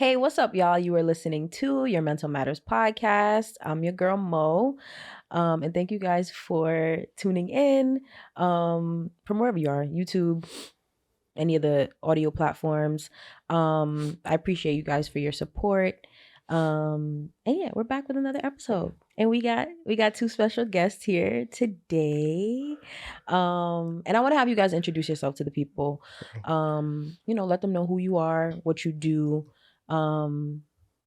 Hey, what's up, y'all? You are listening to your Mental Matters podcast. I'm your girl Mo, and thank you guys for tuning in from wherever you are, YouTube, any of the audio platforms. I appreciate you guys for your support. And yeah, we're back with another episode, and we got two special guests here today. And I want to have you guys introduce yourself to the people. Let them know who you are, what you do. And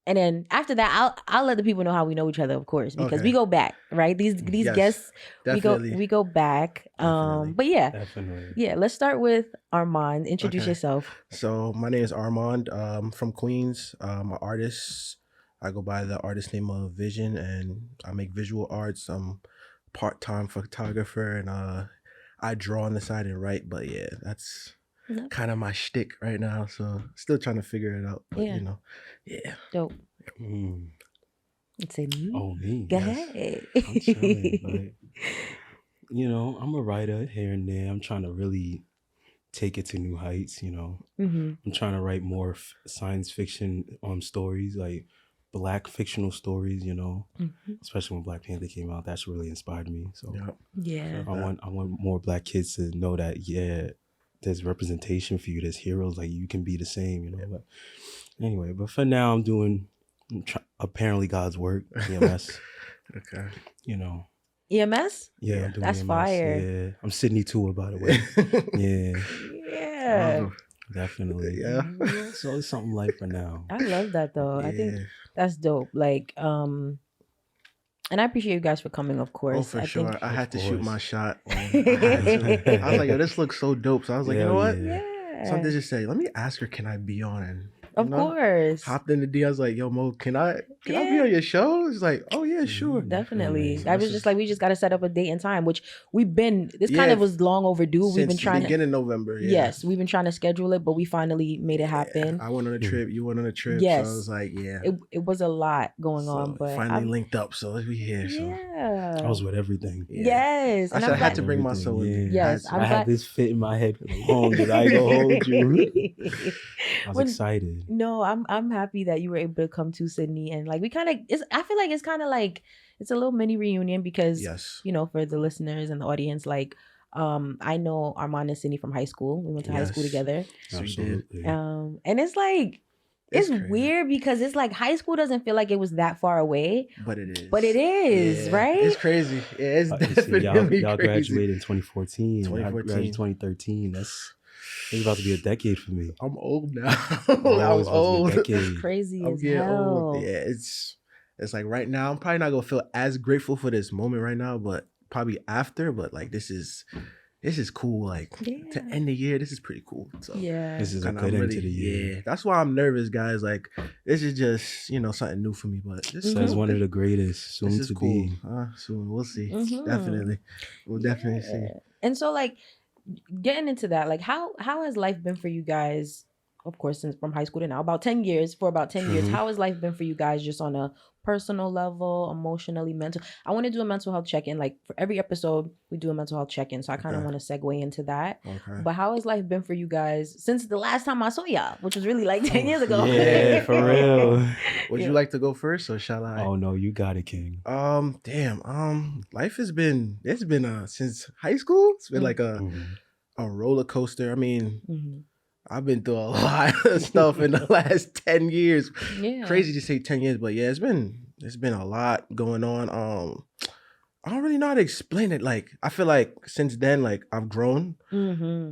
then after that, I'll let the people know how we know each other, of course, because we go back, right? These Yes, guests, definitely. we go back. Definitely. But yeah, Definitely. yeah. Let's start with Armand. Introduce Okay. yourself. So my name is Armand. From Queens. I'm an artist. I go by the artist name of Vision, and I make visual arts. I'm part-time photographer, and I draw on the side and write. But yeah, that's kind of my shtick right now. So still trying to figure it out. But yeah. Dope. Mm. It's a me. Oh, me. Go Yes. ahead. I'm chilling, but, I'm a writer here and there. I'm trying to really take it to new heights, Mm-hmm. I'm trying to write more science fiction stories, like Black fictional stories, Mm-hmm. especially when Black Panther came out. That's really inspired me. So Yeah. I want more Black kids to know that, there's representation for you. There's heroes, like you can be the same, But anyway, but for now, I'm doing apparently God's work, EMS. Okay. EMS? Yeah, I'm doing That's EMS. fire. Yeah, I'm Sydney too, by the way. Yeah, Yeah. definitely. Yeah. So it's something like for now. I love that though. I think Yeah. that's dope. Like, and I appreciate you guys for coming, of course. Oh, for sure. I had to shoot my shot. I I was like, yo, this looks so dope. So I was like, you know what? Yeah. Something just say, let me ask her, can I be on? And Of course. hopped in the D. I was like, yo, Mo, can I be on your show? It's like, oh yeah, sure. Definitely. So I was just like, we just got to set up a date and time, which this kind Yeah, of was long overdue. We've been since trying beginning November. Yeah. Yes, we've been trying to schedule it, but we finally made it happen. I went on a trip. You went on a trip. Yes. So I was like, yeah. It was a lot going So on, but finally linked up. So we here. So yeah. I was with everything. Yes. I And said I'm I had glad- to bring my soul with me. Yes, I had this fit in my head for long. Did I go hold you? I was excited. No, I'm happy that you were able to come to Sydney, and like I feel like it's kind of like it's a little mini reunion because for the listeners and the audience, like I know Armand and Sydney from high school. We went to high school together. Absolutely. And it's like it's weird because it's like high school doesn't feel like it was that far away. But it is. Right? It's crazy. Yeah, it's definitely y'all crazy. graduated in 2014. 2014. I graduated 2013. It's about to be a decade for me. I'm old now. I'm old. It's crazy as hell. Old. Yeah, it's like right now, I'm probably not gonna feel as grateful for this moment right now, but probably after. But like this is cool. Like to end the year, this is pretty cool. So this is a good end to the year. Yeah, that's why I'm nervous, guys. Like this is just something new for me. But this is one of the greatest soon to cool. be. Soon we'll see. Definitely, we'll definitely see. And so like getting into that, like how has life been for you guys? Of course, since from high school to now, about 10 years. How has life been for you guys, just on a personal level, emotionally, mental? I want to do a mental health check-in. Like for every episode, we do a mental health check-in. So I kind of want to segue into that. Okay. But how has life been for you guys since the last time I saw y'all, which was really like 10 years ago? Yeah, for real. Would you like to go first, or shall I? Oh no, you got it, King. Life has been since high school. It's been like a roller coaster. I mean. I've been through a lot of stuff in the last 10 years. Yeah. Crazy to say 10 years, but yeah, it's been a lot going on. I don't really know how to explain it. Like, I feel like since then, like I've grown.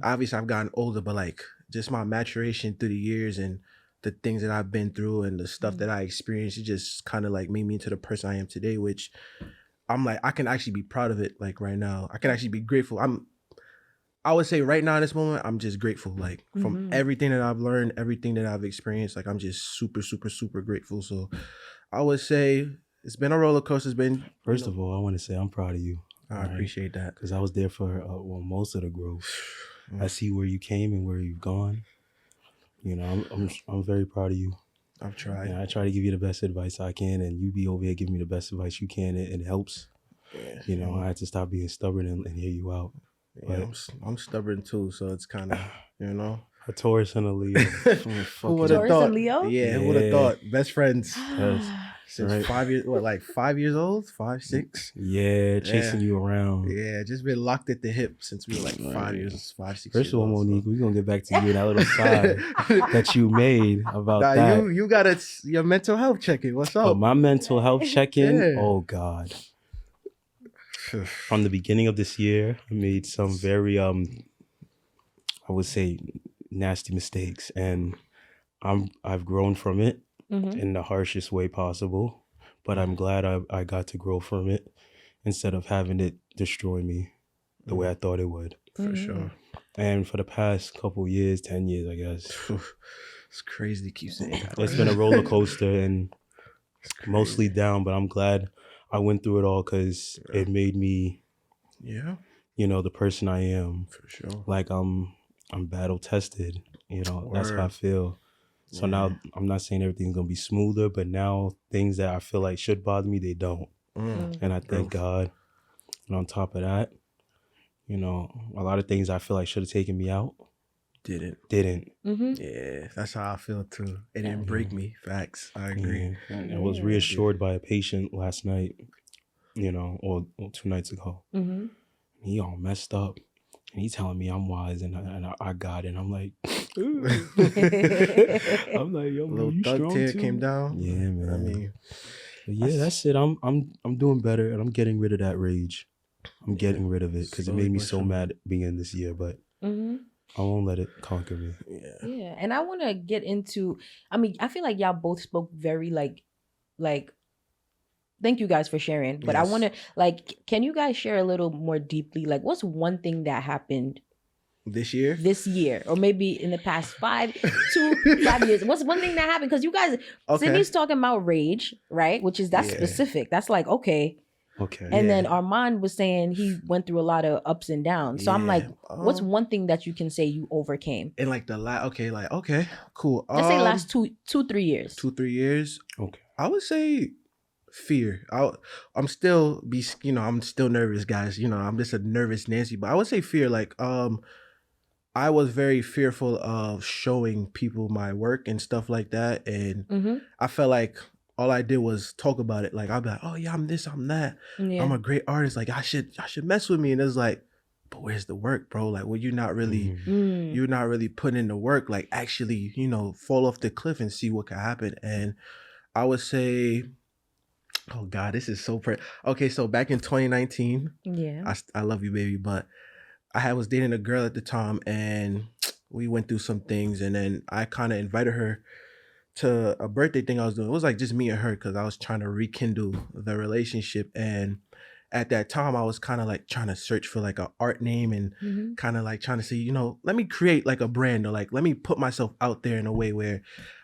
Obviously I've gotten older, but like just my maturation through the years and the things that I've been through and the stuff that I experienced, it just kind of like made me into the person I am today, which I'm like, I can actually be proud of it. Like right now, I can actually be grateful. I would say right now in this moment, I'm just grateful, like from everything that I've learned, everything that I've experienced. Like I'm just super, super, super grateful. So I would say it's been a roller coaster. It's been. First of all, I want to say I'm proud of you. I appreciate that because I was there for most of the growth. I see where you came and where you've gone. I'm very proud of you. I've tried. I try to give you the best advice I can, and you be over here giving me the best advice you can. It helps. Yeah. I had to stop being stubborn and hear you out. Yeah, I'm stubborn too, so it's kind of, A Taurus and a Leo. Who would have Taurus thought? and Leo? Yeah, who would have thought? Best friends Yes. since Right. 5 years. What, like 5 years old? 5, 6? Yeah, chasing you around. Yeah, just been locked at the hip since we were like 5 years, 5, 6 First years of all, old. Monique, we're gonna get back to you and that little side that you made about Nah, that. you got your mental health check-in. What's up? But my mental health check-in, Yeah. oh God. From the beginning of this year, I made some very I would say nasty mistakes, and I've grown from it in the harshest way possible. But I'm glad I got to grow from it instead of having it destroy me the way I thought it would. For sure. And for the past couple years, 10 years, I guess. It's crazy to keep saying that. It's been a roller coaster and mostly down, but I'm glad I went through it all because it made me, the person I am. For sure. Like I'm battle tested, that's how I feel. So now I'm not saying everything's gonna be smoother, but now things that I feel like should bother me, they don't. And I thank God. And on top of that, a lot of things I feel like should have taken me out. Didn't. Yeah, that's how I feel too. It didn't break me. Facts. I agree. Yeah. And I was reassured by a patient last night, or 2 nights ago. He all messed up. And he's telling me I'm wise and I got it. And I'm like, I'm like, yo, Little you thug strong tear too? came down. Yeah, man. I mean, but yeah, that's it. I'm doing better and I'm getting rid of that rage. I'm getting rid of it because it made me so mad at the beginning of this year, but I won't let it conquer me. Yeah. And I want to get into, I feel like y'all both spoke very like, thank you guys for sharing. But I want to, can you guys share a little more deeply? Like, what's one thing that happened this year? Or maybe in the past 5 years? What's one thing that happened? Because you guys, Sydney's talking about rage, right? Which is, that's specific. That's like, okay. And then Armand was saying he went through a lot of ups and downs. So I'm like, what's one thing that you can say you overcame? In like the okay, cool. Let's say last 2-3 years. 2-3 years. Okay. I would say fear. I'm still I'm still nervous, guys. I'm just a nervous Nancy. But I would say fear. Like I was very fearful of showing people my work and stuff like that, and I felt like all I did was talk about it. Like I'd be like, oh yeah, I'm this, I'm that. Yeah. I'm a great artist. Like I should mess with me. And it's like, but where's the work, bro? Like, well, you're not really putting in the work. Like actually, fall off the cliff and see what can happen. And I would say, oh God, this is so okay. So back in 2019, I love you, baby, but I was dating a girl at the time, and we went through some things, and then I kind of invited her to a birthday thing I was doing. It was like just me and her because I was trying to rekindle the relationship. And at that time, I was kind of like trying to search for like an art name and kind of like trying to say, let me create like a brand, or like let me put myself out there in a way where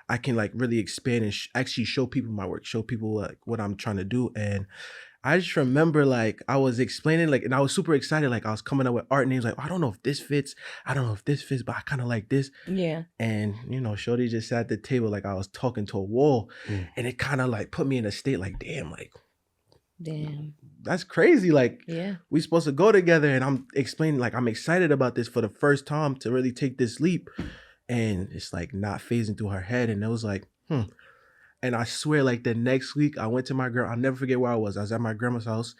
I can like really expand and actually show people my work, show people like what I'm trying to do. And I just remember like I was explaining and I was super excited. Like I was coming up with art names. Like, I don't know if this fits. I don't know if this fits, but I kind of like this. Yeah. And Shorty just sat at the table like I was talking to a wall, and it kind of like put me in a state like, damn, that's crazy. Like, we supposed to go together, and I'm explaining like I'm excited about this for the first time to really take this leap, and it's like not phasing through her head, and it was like, And I swear, like the next week, I went to my girl. I'll never forget where I was. I was at my grandma's house,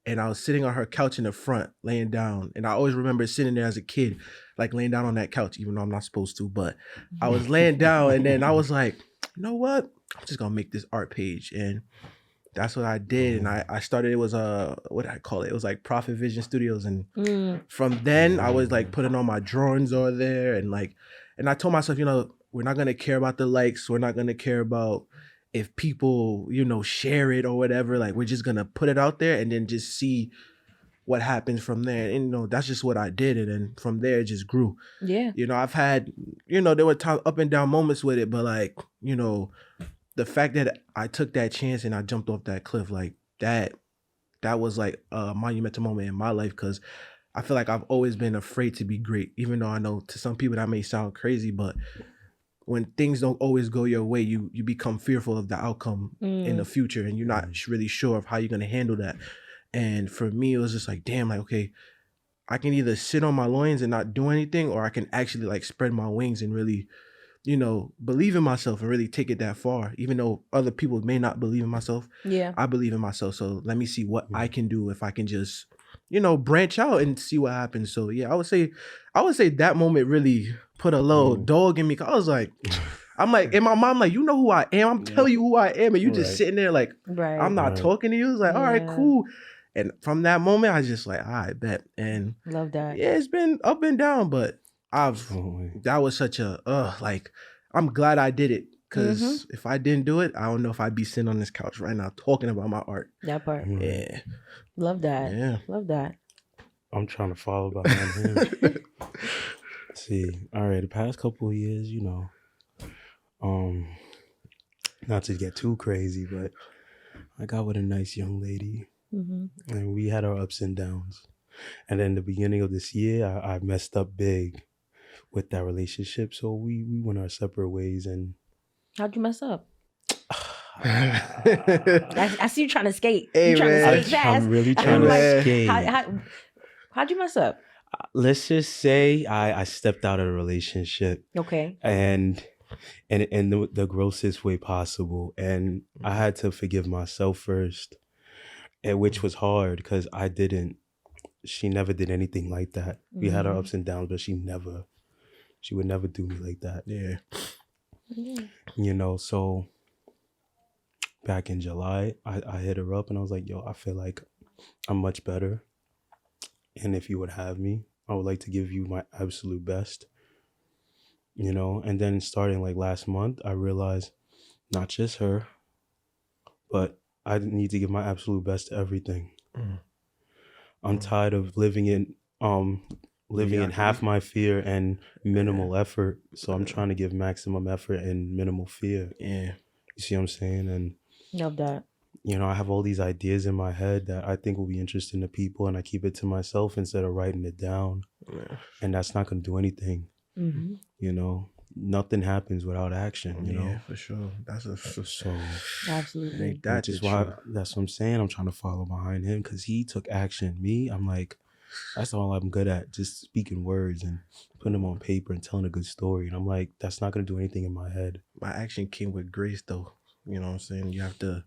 and I was sitting on her couch in the front, laying down. And I always remember sitting there as a kid, like laying down on that couch, even though I'm not supposed to. But I was laying down, and then I was like, you know what? I'm just gonna make this art page, and that's what I did. And I started. It was what did I call it? It was like Profit Vision Studios, and from then I was like putting all my drawings over there, and I told myself, we're not gonna care about the likes. We're not gonna care about if people, share it or whatever. Like, we're just gonna put it out there and then just see what happens from there. And that's just what I did. And then from there it just grew. Yeah. I've had, there were up and down moments with it, but like, the fact that I took that chance and I jumped off that cliff, like that was like a monumental moment in my life, because I feel like I've always been afraid to be great, even though I know to some people that may sound crazy, but when things don't always go your way, you become fearful of the outcome in the future, and you're not really sure of how you're going to handle that. And for me, it was just like, damn, like, okay, I can either sit on my loins and not do anything, or I can actually like spread my wings and really, believe in myself and really take it that far. Even though other people may not believe in myself, Yeah. I believe in myself. So let me see what I can do if I can just, branch out and see what happens. So yeah, I would say that moment really put a little dog in me. 'Cause I was like, I'm like, and my mom like, you know who I am. I'm telling you who I am, and you just sitting there like, I'm not talking to you. It's like, all right, cool. And from that moment, I was just like, all right, bet. And love that. yeah, it's been up and down, but that was such a like, I'm glad I did it. Because if I didn't do it, I don't know if I'd be sitting on this couch right now talking about my art. That part. Yeah. Love that. Yeah. Love that. I'm trying to follow behind him. See, all right, the past couple of years, not to get too crazy, but I got with a nice young lady, and we had our ups and downs. And then the beginning of this year, I messed up big with that relationship, so we went our separate ways. And how'd you mess up? I see you trying to skate. Hey, you trying man. to skate fast. I'm really trying to skate. How'd you mess up? Let's just say I stepped out of the relationship. Okay. And in the grossest way possible. And I had to forgive myself first, and which was hard because she never did anything like that. We had our ups and downs, but she would never do me like that. Yeah. So back in July, I hit her up and I was like, yo, I feel like I'm much better. And if you would have me, I would like to give you my absolute best. And then starting like last month, I realized not just her, but I need to give my absolute best to everything. I'm tired of living in half my fear and minimal effort. So I'm trying to give maximum effort and minimal fear. Yeah. You see what I'm saying? And love that. I have all these ideas in my head that I think will be interesting to people, and I keep it to myself instead of writing it down. Yeah. And that's not going to do anything. Nothing happens without action, Yeah, for sure. That's absolutely. Which is why that's what I'm saying. I'm trying to follow behind him because he took action. Me, I'm like, that's all I'm good at, just speaking words and putting them on paper and telling a good story. And I'm like, that's not going to do anything in my head. My action came with grace, though. You know what I'm saying? You have to,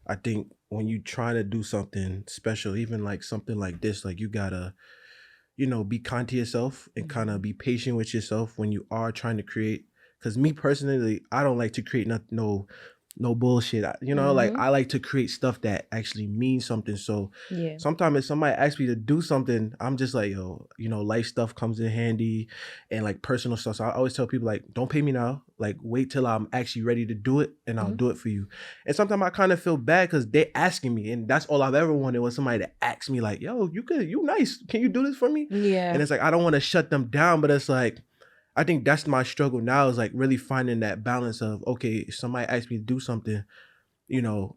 I think when you try to do something special, even like something like this, like you gotta, be kind to yourself and kind of be patient with yourself when you are trying to create. Because me personally, I don't like to create no bullshit. Like I like to create stuff that actually means something. So sometimes if somebody asks me to do something, I'm just like, yo, life stuff comes in handy and like personal stuff. So I always tell people like, don't pay me now. Like wait till I'm actually ready to do it and I'll do it for you. And sometimes I kind of feel bad because they're asking me, and that's all I've ever wanted was somebody to ask me like, yo, you nice. Can you do this for me? Yeah. And it's like, I don't want to shut them down, but it's like, I think that's my struggle now is like really finding that balance of, okay, if somebody asks me to do something,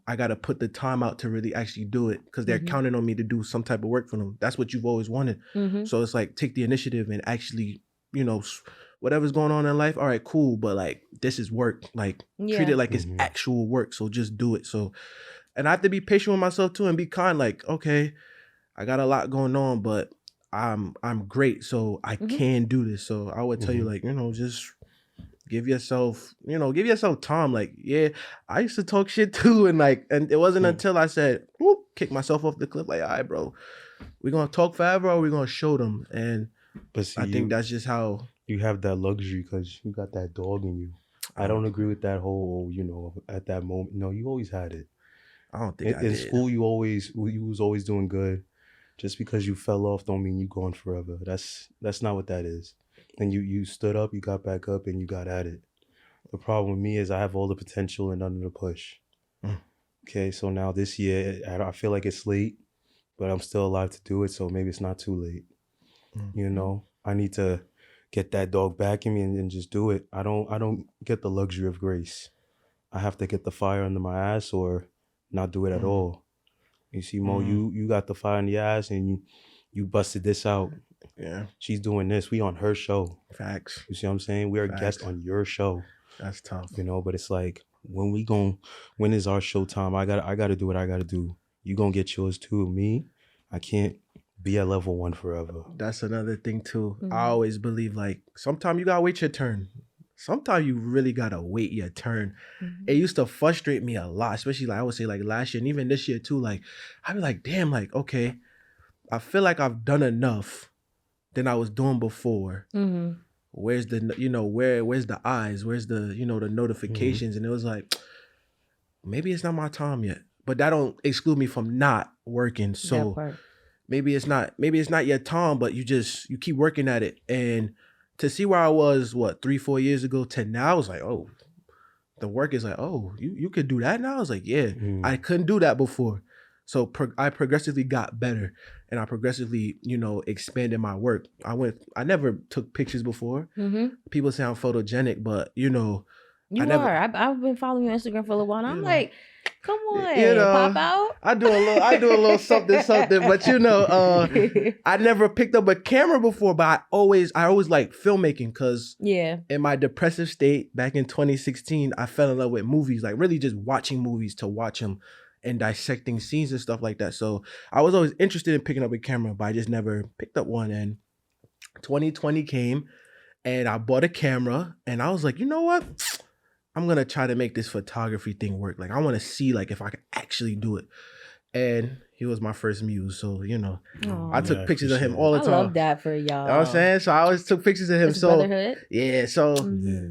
I got to put the time out to really actually do it because they're counting on me to do some type of work for them. That's what you've always wanted. So it's like, take the initiative and actually, whatever's going on in life. All right, cool. But like, this is work. Like treat it like it's actual work. So just do it. So, and I have to be patient with myself too and be kind. Like, okay, I got a lot going on, but I'm great, so I can do this. So I would tell you like, just give yourself time. Like, yeah, I used to talk shit too, and it wasn't until I said, whoop, kick myself off the cliff, like, all right, bro, we're gonna talk forever or we're gonna show them. And but see, I think that's just how you have that luxury because you got that dog in you. I don't agree with that whole, at that moment. No, you always had it. I don't think in school you was always doing good. Just because you fell off don't mean you gone forever. That's not what that is. And you stood up, you got back up, and you got at it. The problem with me is I have all the potential and none of the push. Okay, so now this year, I feel like it's late, but I'm still alive to do it, so maybe it's not too late. I need to get that dog back in me and just do it. I don't get the luxury of grace. I have to get the fire under my ass or not do it at all. You see, Mo, you got the fire in the ass and you busted this out. Yeah. She's doing this. We on her show. Facts. You see what I'm saying? We're a guest on your show. That's tough. But it's like, when is our show time? I gotta do what I gotta do. You gonna get yours too. Me, I can't be at level 1 forever. That's another thing too. I always believe like sometimes you gotta wait your turn. Sometimes you really gotta wait your turn. It used to frustrate me a lot, especially like I would say like last year and even this year too. Like I'd be like, damn, like okay, I feel like I've done enough than I was doing before. Where's the where's the eyes? Where's the the notifications? And it was like, maybe it's not my time yet. But that don't exclude me from not working. So maybe it's not your time, but you keep working at it. And to see where I was, 3-4 years ago to now, I was like, oh, the work is like, oh, you could do that now? I was like, yeah, I couldn't do that before. So I progressively got better, and I progressively, expanded my work. I never took pictures before. People say I'm photogenic, but You are. I've been following you on Instagram for a little while, and I'm like, come on, pop out. I do a little something, but I never picked up a camera before, but I always like filmmaking because in my depressive state back in 2016, I fell in love with movies, like really just watching movies to watch them and dissecting scenes and stuff like that. So I was always interested in picking up a camera, but I just never picked up one. And 2020 came and I bought a camera and I was like, you know what? I'm going to try to make this photography thing work. Like I want to see like if I can actually do it. And he was my first muse. So, I took pictures of him all the time. I love that for y'all. You know what I'm saying? So I always took pictures of him. It's brotherhood. Yeah. So,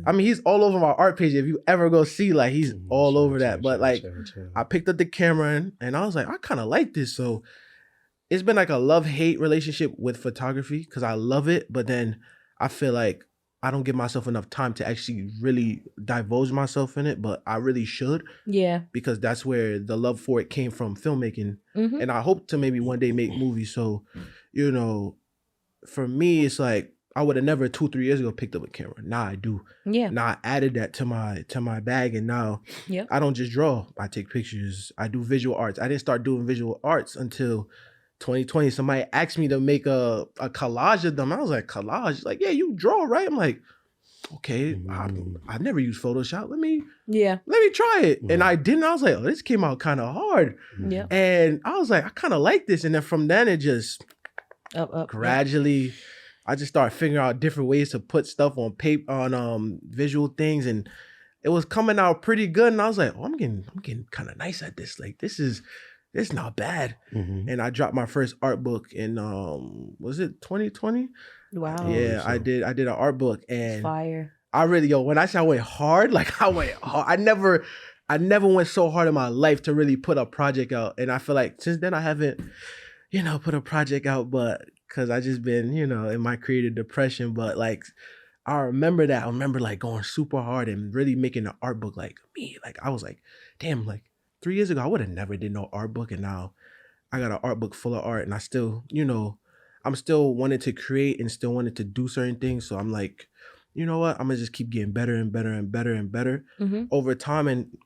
I mean, he's all over my art page. If you ever go see, like, he's all over that. But like, I picked up the camera and I was like, I kind of like this. So it's been like a love-hate relationship with photography because I love it. But then I feel like I don't give myself enough time to actually really divulge myself in it, but I really should. Yeah. Because that's where the love for it came from, filmmaking. And I hope to maybe one day make movies. So, for me, it's like I would have never 2-3 years ago picked up a camera. Now I do. Yeah. Now I added that to my bag, and now I don't just draw. I take pictures. I do visual arts. I didn't start doing visual arts until 2020. Somebody asked me to make a collage of them. I was like, collage? Like, yeah, you draw, right? I'm like, okay, I've never used Photoshop. Let me try it. And I didn't. I was like, oh, this came out kind of hard. Yeah. And I was like, I kind of like this. And then from then it just gradually, I just started figuring out different ways to put stuff on paper, on visual things, and it was coming out pretty good. And I was like, oh, I'm getting kind of nice at this. Like, it's not bad. And I dropped my first art book in was it 2020? Wow. Yeah, I did an art book, and fire. I really, when I say I went hard, like I went hard. I never went so hard in my life to really put a project out. And I feel like since then I haven't, put a project out, but because I just been, in my creative depression. But like I remember that. I remember like going super hard and really making an art book like me. Like I was like, damn, like 3 years ago, I would have never did no art book. And now I got an art book full of art, and I still, I'm still wanting to create and still wanting to do certain things. So I'm like, you know what? I'm going to just keep getting better and better and better and better over time. And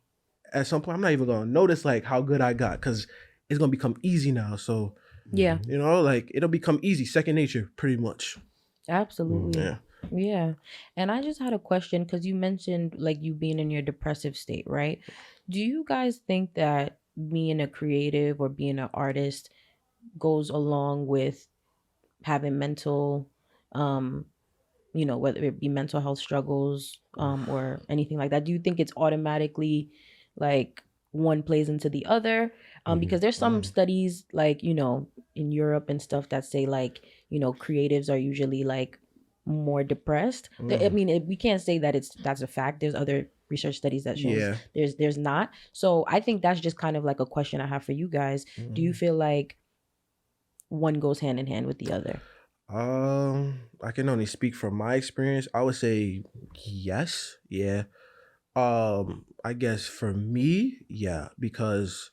at some point, I'm not even going to notice like how good I got because it's going to become easy now. So, yeah, like it'll become easy, second nature, pretty much. Absolutely. Yeah. Yeah. And I just had a question because you mentioned like you being in your depressive state, right? Do you guys think that being a creative or being an artist goes along with having mental, whether it be mental health struggles or anything like that? Do you think it's automatically like one plays into the other? Because there's some studies like, in Europe and stuff that say like, creatives are usually like more depressed. I mean, we can't say that that's a fact. There's other research studies that shows there's not. So I think that's just kind of like a question I have for you guys. Do you feel like one goes hand in hand with the other? I can only speak from my experience. I would say yes. Yeah. I guess for me, yeah, because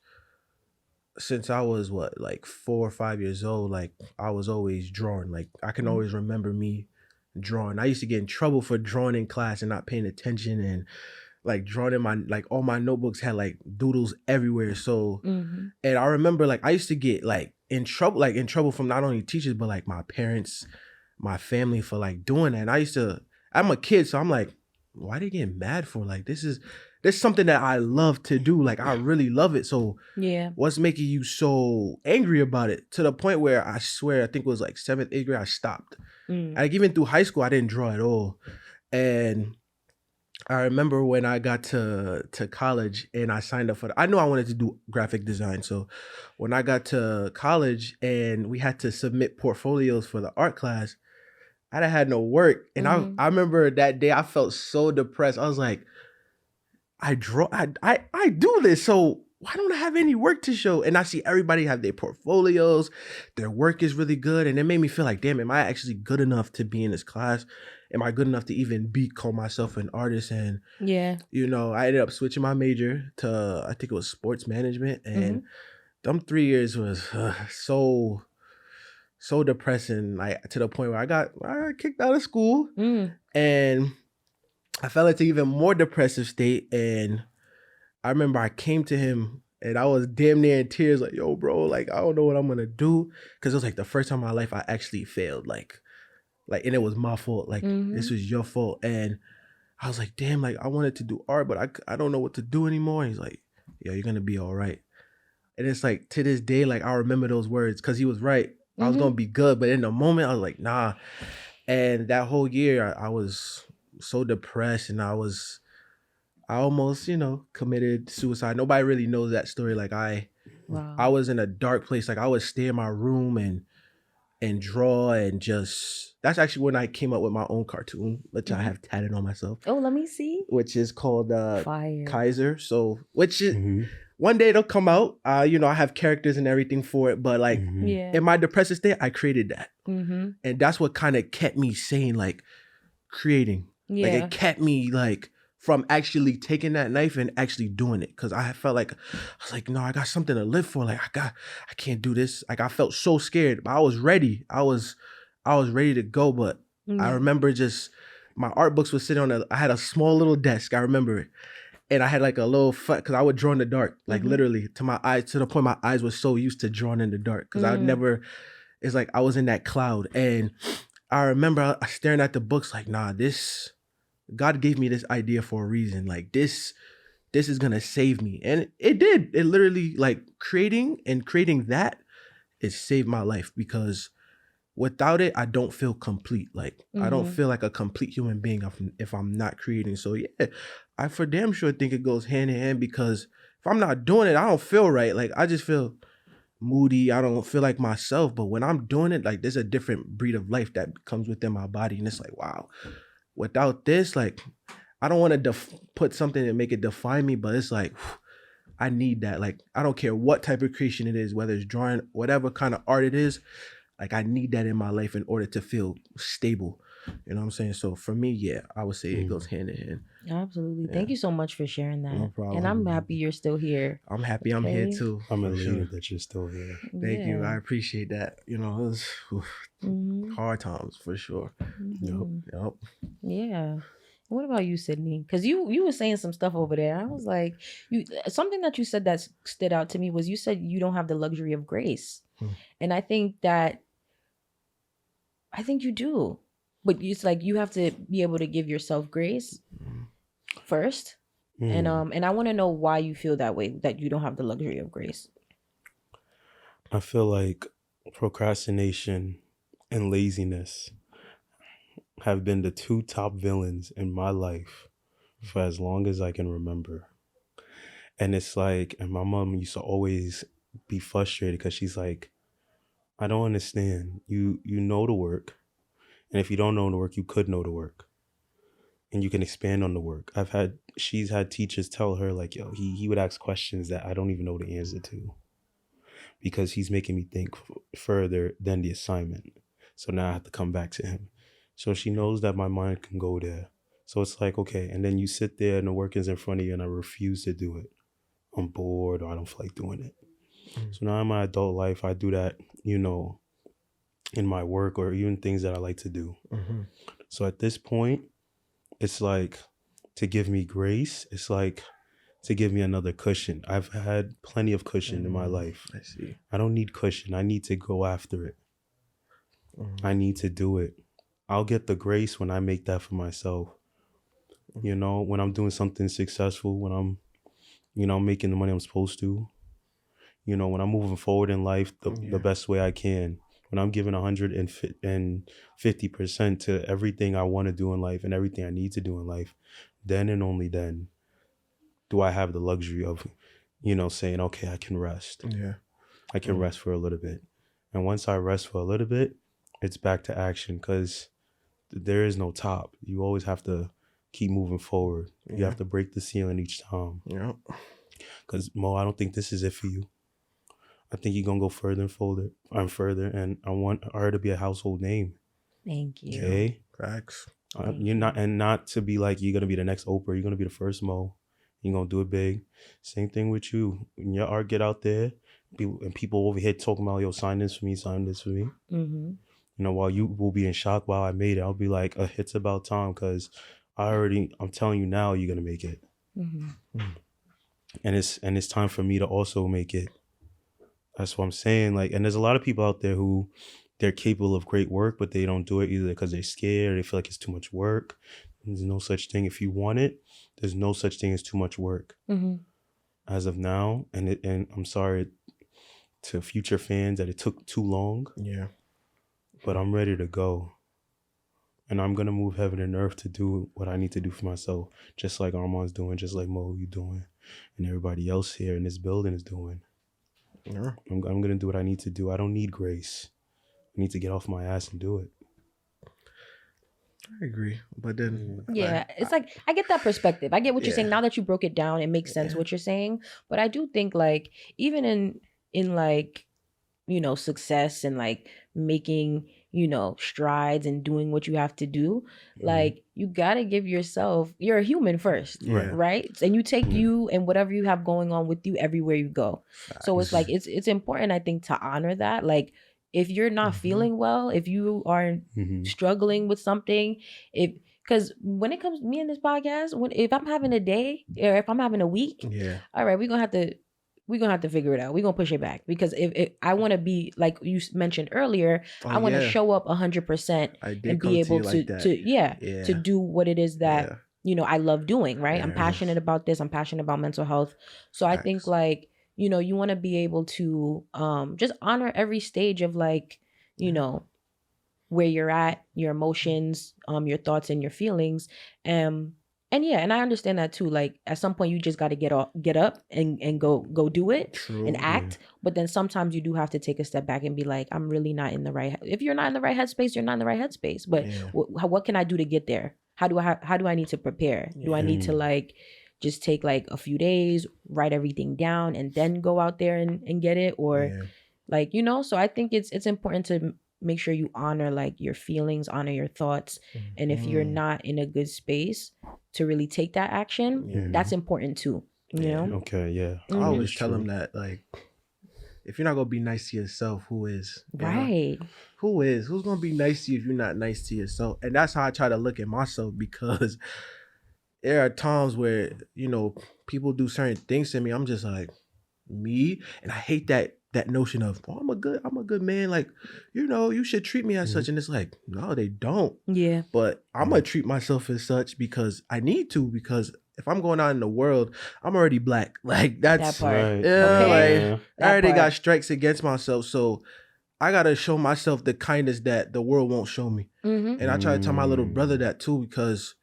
since I was like 4 or 5 years old, like I was always drawing. Like I can always remember me drawing. I used to get in trouble for drawing in class and not paying attention, and like drawing in my, like all my notebooks had like doodles everywhere. So, and I remember like I used to get like in trouble from not only teachers, but like my parents, my family for like doing that. And I'm a kid, so I'm like, why they getting mad for? Like, this is this is something that I love to do. Like I really love it. So Yeah. what's making you so angry about it? To the point where I swear, I think it was like 7th, 8th grade, I stopped. Like even through high school, I didn't draw at all. And I remember when I got to college and I signed up I knew I wanted to do graphic design. So when I got to college and we had to submit portfolios for the art class, I done had no work. And I remember that day I felt so depressed. I was like, I do this, so why don't I have any work to show? And I see everybody have their portfolios, their work is really good. And it made me feel like, damn, am I actually good enough to be in this class? Am I good enough to even call myself an artist? And you know, I ended up switching my major to, I think it was sports management. And them 3 years was so depressing, like to the point where I got kicked out of school. And I fell into even more depressive state. And I remember I came to him and I was damn near in tears, like, yo, bro, like, I don't know what I'm gonna do. Cause it was like the first time in my life I actually failed. Like, and it was my fault. Like, this was your fault. And I was like, damn, like, I wanted to do art, but I don't know what to do anymore. And he's like, yo, you're gonna be all right. And it's like, to this day, like, I remember those words because he was right. I was gonna be good. But in the moment, I was like, nah. And that whole year, I was so depressed, and I almost, you know, committed suicide. Nobody really knows that story. Like I was in a dark place. Like I would stay in my room and draw and just, that's actually when I came up with my own cartoon, which I have tatted on myself. Oh, let me see. Which is called Fire. Kaiser. So, which is, one day it'll come out. You know, I have characters and everything for it, but like in my depressive state, I created that. And that's what kind of kept me sane, like creating. Like it kept me like from actually taking that knife and actually doing it. Cause I felt like, I was like, no, I got something to live for. Like I can't do this. Like I felt so scared, but I was ready. I was ready to go. But I remember just my art books was sitting on I had a small little desk. I remember it. And I had like a little cause I would draw in the dark, like literally to my eyes, to the point my eyes were so used to drawing in the dark. Cause I would never, it's like I was in that cloud. And I remember staring at the books like, nah, God gave me this idea for a reason. Like this is gonna save me. And it did. It literally, like creating that, it saved my life, because without it, I don't feel complete. Like I don't feel like a complete human being if I'm not creating. So yeah, I for damn sure think it goes hand in hand, because if I'm not doing it, I don't feel right. Like I just feel moody. I don't feel like myself. But when I'm doing it, like there's a different breed of life that comes within my body. And it's like, wow, without this, like I don't want to put something and make it define me, but it's like, I need that. Like I don't care what type of creation it is, whether it's drawing, whatever kind of art it is, like I need that in my life in order to feel stable. You know what I'm saying? So for me, yeah, I would say it goes hand in hand. Absolutely. Yeah. Thank you so much for sharing that. No problem. And I'm happy you're still here. I'm happy I'm here too. I'm elated that you're still here. Thank you. I appreciate that. You know, it was hard times for sure. Yep. Yeah. What about you, Sydney? Because you were saying some stuff over there. I was like, something that you said that stood out to me was you said you don't have the luxury of grace. And I think you do. But it's like you have to be able to give yourself grace first. And I want to know why you feel that way, that you don't have the luxury of grace. I feel like procrastination and laziness have been the two top villains in my life for as long as I can remember. And it's like, and my mom used to always be frustrated because she's like, I don't understand. You know the work. And if you don't know the work, you could know the work. And you can expand on the work. She's had teachers tell her like, yo, he would ask questions that I don't even know the answer to, because he's making me think further than the assignment. So now I have to come back to him. So she knows that my mind can go there. So it's like, okay. And then you sit there and the work is in front of you and I refuse to do it. I'm bored or I don't feel like doing it. So now in my adult life, I do that, you know, in my work or even things that I like to do. So at this point, it's like to give me grace. It's like to give me another cushion. I've had plenty of cushion in my life. I see. I don't need cushion. I need to go after it. I need to do it. I'll get the grace when I make that for myself. You know, when I'm doing something successful, when I'm, you know, making the money I'm supposed to, you know, when I'm moving forward in life the best way I can, when I'm giving 150% to everything I want to do in life and everything I need to do in life, then and only then do I have the luxury of, you know, saying, okay, I can rest. Yeah. I can rest for a little bit. And once I rest for a little bit, it's back to action, because there is no top. You always have to keep moving forward. You have to break the ceiling each time. Yeah. Because Mo, I don't think this is it for you. I think you're gonna go further and further, and I want her to be a household name. Thank you. Okay. Facts. You're not to be like you're gonna be the next Oprah. You're gonna be the first Mo. You're gonna do it big. Same thing with you. When your art get out there, people over here talking about, yo, sign this for me, sign this for me. Mm-hmm. You know, while you will be in shock while I made it, I'll be like, it's about time, because I'm telling you now, you're gonna make it. Mm-hmm. And it's time for me to also make it. That's what I'm saying. Like, and there's a lot of people out there who they're capable of great work, but they don't do it either because they're scared. They feel like it's too much work. There's no such thing. If you want it, there's no such thing as too much work. Mm-hmm. As of now, and I'm sorry to future fans that it took too long. Yeah. But I'm ready to go. And I'm going to move heaven and earth to do what I need to do for myself, just like Armand's doing, just like Mo, you doing, and everybody else here in this building is doing. Yeah. I'm going to do what I need to do. I don't need grace. I need to get off my ass and do it. I agree. But then... Yeah, it's like, I get that perspective. I get what you're saying. Now that you broke it down, it makes sense what you're saying. But I do think, like, even in like, you know, success and like making, you know, strides and doing what you have to do, like, you gotta give yourself, you're a human first, right? And you take you and whatever you have going on with you everywhere you go. So it's like, it's important, I think, to honor that. Like, if you're not feeling well, if you are struggling with something, because when it comes to me in this podcast, if I'm having a day or if I'm having a week, all right, we're gonna have to figure it out. We're gonna push it back, because if I want to be, like you mentioned earlier, I want to show up 100% and be able to do what it is that you know I love doing. Right, I'm passionate about this. I'm passionate about mental health. So I think, like, you know, you want to be able to just honor every stage of, like, you know, where you're at, your emotions, your thoughts and your feelings. And I understand that too. Like, at some point you just got to get up and go do it. True. And act. But then sometimes you do have to take a step back and be like, I'm really not in the right. If you're not in the right headspace, you're not in the right headspace. But what can I do to get there? How do I need to prepare? Do I need to, like, just take like a few days, write everything down, and then go out there and get it? Or like, you know, so I think it's important to make sure you honor, like, your feelings, honor your thoughts. And if you're not in a good space to really take that action, that's important too, you know? Okay, yeah. I always tell them that, like, if you're not going to be nice to yourself, who is? Right. Who is? Who's going to be nice to you if you're not nice to yourself? And that's how I try to look at myself, because there are times where, you know, people do certain things to me. I'm just like, me? And I hate that notion of, oh, I'm a good man. Like, you know, you should treat me as such. And it's like, no, they don't. Yeah. But I'm going to treat myself as such because I need to, because if I'm going out in the world, I'm already black. Like, that's, that part. Like, I already got strikes against myself. So I got to show myself the kindness that the world won't show me. And I try to tell my little brother that too, because,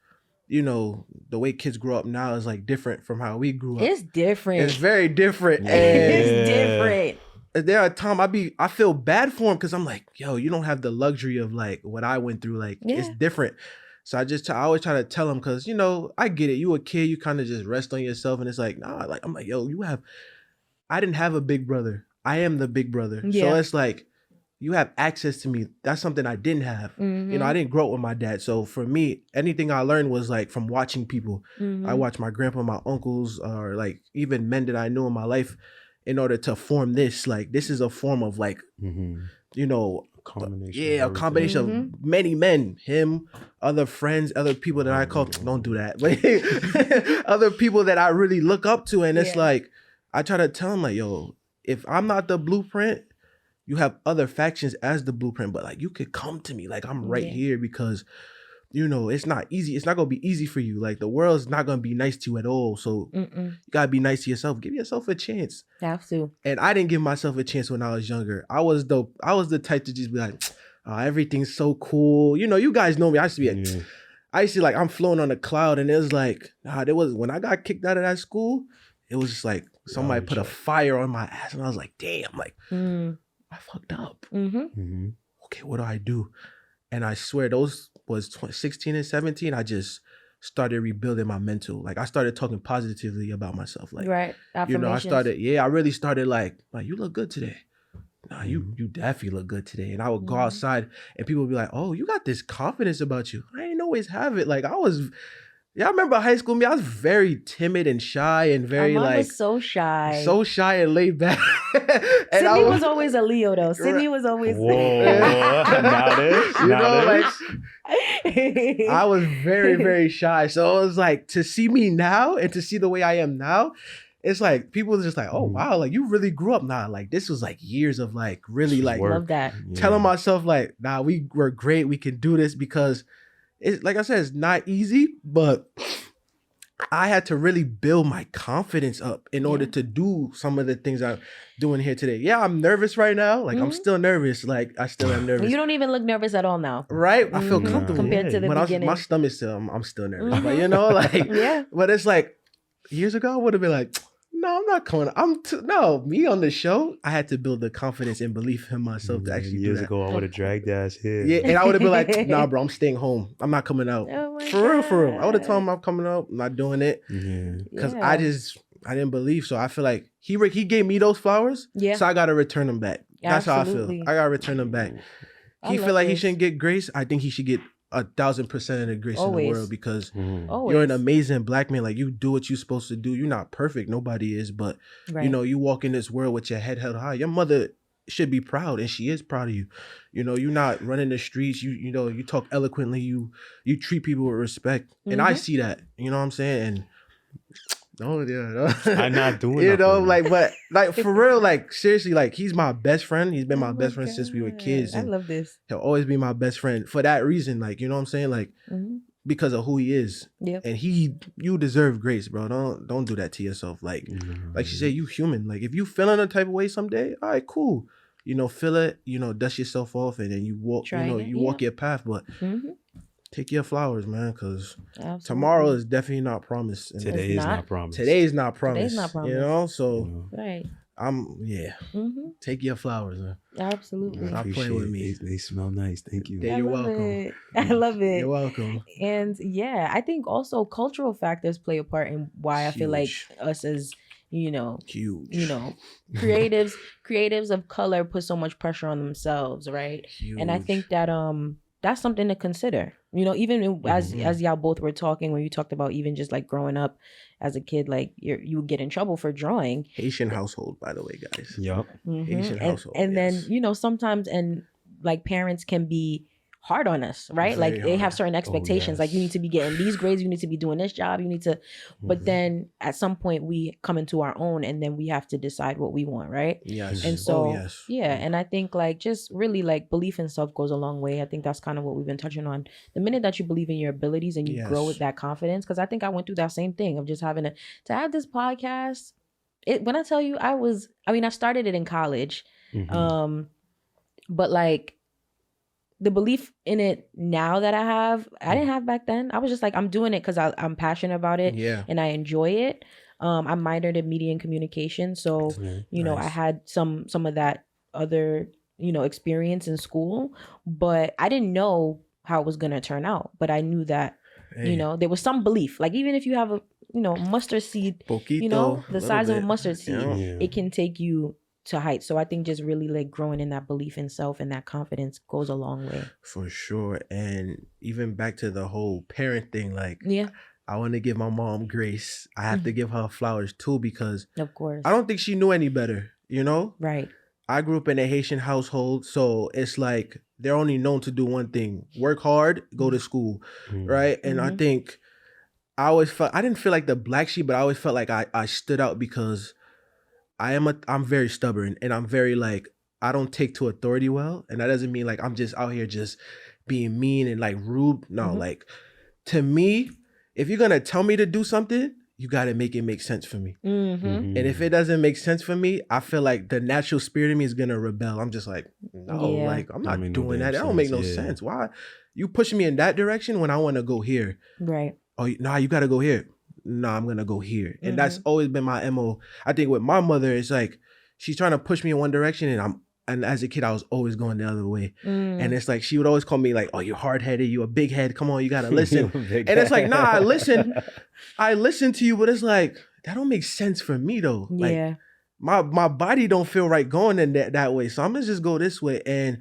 you know, the way kids grow up now is like different from how we grew up. It's different. It's very different. It's different. There are times I feel bad for him, because I'm like, yo, you don't have the luxury of like what I went through. Like, it's different. So I always try to tell him, because, you know, I get it. You a kid, you kind of just rest on yourself, and it's like, nah. Like, I'm like, yo, I didn't have a big brother. I am the big brother. So it's like, you have access to me. That's something I didn't have. You know, I didn't grow up with my dad. So for me, anything I learned was like from watching people. I watched my grandpa, my uncles, or like even men that I knew in my life, in order to form this. Like, this is a form of like, you know, a combination of many men, him, other friends, other people that I call, don't do that, but other people that I really look up to. And it's like, I try to tell him, like, yo, if I'm not the blueprint, you have other factions as the blueprint, but like, you could come to me, like, I'm right here, because it's not easy. It's not gonna be easy for you. Like the world's not gonna be nice to you at all. So you gotta be nice to yourself. Give yourself a chance. Have to. And I didn't give myself a chance when I was younger. I was the type to just be like, oh, everything's so cool. You guys know me. I used to be like, I'm floating on a cloud, and it was like, there was when I got kicked out of that school, it was just like somebody put a fire on my ass, and I was like, damn, like I fucked up. Okay, what do I do? And I swear those was 16 and 17. I just started rebuilding my mental. Like I started talking positively about myself. Like, right. Affirmations. I really started like you look good today. Nah, you definitely look good today. And I would go outside and people would be like, oh, you got this confidence about you. I ain't always have it. Like I remember high school me, I was very timid and shy and very Armand was so shy. So shy and laid back. And Sydney was always a Leo though. Sydney was always I was very, very shy. So it was like to see me now and to see the way I am now, it's like people are just like, oh wow, like you really grew up now. Like this was like years of like really like love that. Telling myself like, nah, we're great, we can do this because it's like I said, it's not easy, but I had to really build my confidence up in order to do some of the things I'm doing here today. Yeah, I'm nervous right now. Like I'm still nervous. Like I still am nervous. You don't even look nervous at all now. Right? I feel comfortable. Compared to the beginning. My stomach's still, I'm still nervous. But like, but it's like years ago, I would have been like, no, I'm not coming. Me on the show, I had to build the confidence and belief in myself to actually do that. Years ago, I would have dragged ass here. Yeah, and I would have been like, nah, bro, I'm staying home. I'm not coming out. Oh For real. I would have told him I'm coming out. I'm not doing it. Because I didn't believe. So I feel like he gave me those flowers. Yeah. So I got to return them back. That's how I feel. I got to return them back. He feel like he shouldn't get grace. I think he should get 1,000% of the grace in the world because you're an amazing black man. Like you do what you're supposed to do. You're not perfect. Nobody is. But you walk in this world with your head held high. Your mother should be proud, and she is proud of you. You're not running the streets. You talk eloquently. You treat people with respect, and I see that. You know what I'm saying? And I'm not doing nothing. but like for real, like seriously, like he's my best friend. He's been my best friend since we were kids. I love this. He'll always be my best friend for that reason. Like, you know what I'm saying? Like because of who he is. Yep. And you deserve grace, bro. Don't do that to yourself. Like she said, you human. Like if you feeling a type of way someday, all right, cool. Feel it, dust yourself off and then you walk, walk your path. But take your flowers, man, because tomorrow is definitely not promised. And Today is not promised. Today is not promised. Today's not promised. So right. Take your flowers, man. Absolutely. Stop playing with me. They smell nice. Thank you. You're welcome. I love it. You're welcome. And I think also cultural factors play a part in why I feel like us as huge. Creatives of color put so much pressure on themselves, right? Huge. And I think that that's something to consider. Even as y'all both were talking, when you talked about even just like growing up as a kid, like you would get in trouble for drawing. Haitian household, by the way, guys. Yep. Haitian household. And then sometimes like parents can be hard on us, right? Very like they have certain expectations. Like you need to be getting these grades, you need to be doing this job, you need to but then at some point we come into our own and then we have to decide what we want, right? Yes. And so and I think like just really like belief in self goes a long way. I think that's kind of what we've been touching on. The minute that you believe in your abilities and you grow with that confidence, because I think I went through that same thing of just having to have this podcast. When I tell you I started it in college. But like the belief in it now that I didn't have back then. I was just like, I'm doing it because I'm passionate about it and I enjoy it. I minored in media and communication. So, I had some of that other, experience in school, but I didn't know how it was going to turn out. But I knew that, there was some belief. Like even if you have a, mustard seed, Poquito, the size of a mustard seed, it can take you to heights. So I think just really like growing in that belief in self and that confidence goes a long way. For sure. And even back to the whole parent thing, like I want to give my mom grace. I have to give her flowers too, because of course I don't think she knew any better, Right. I grew up in a Haitian household, so it's like they're only known to do one thing: work hard, go to school, right? And I think I didn't feel like the black sheep, but I always felt like I stood out because I'm very stubborn and I'm very like, I don't take to authority well. And that doesn't mean like I'm just out here just being mean and like rude. No, like to me, if you're gonna tell me to do something, you gotta make it make sense for me. And if it doesn't make sense for me, I feel like the natural spirit in me is gonna rebel. I'm just like, no, like I'm not doing that. That don't make no sense. Why you pushing me in that direction when I want to go here? Right. Oh, nah, you gotta go here. Nah, I'm gonna go here. And that's always been my MO. I think with my mother, it's like she's trying to push me in one direction, and as a kid, I was always going the other way. And it's like she would always call me like, oh, you're hard-headed, you a big head. Come on, you gotta listen. And it's like, nah, I listen to you, but it's like that don't make sense for me though. Like my body don't feel right going in that way. So I'm gonna just go this way. And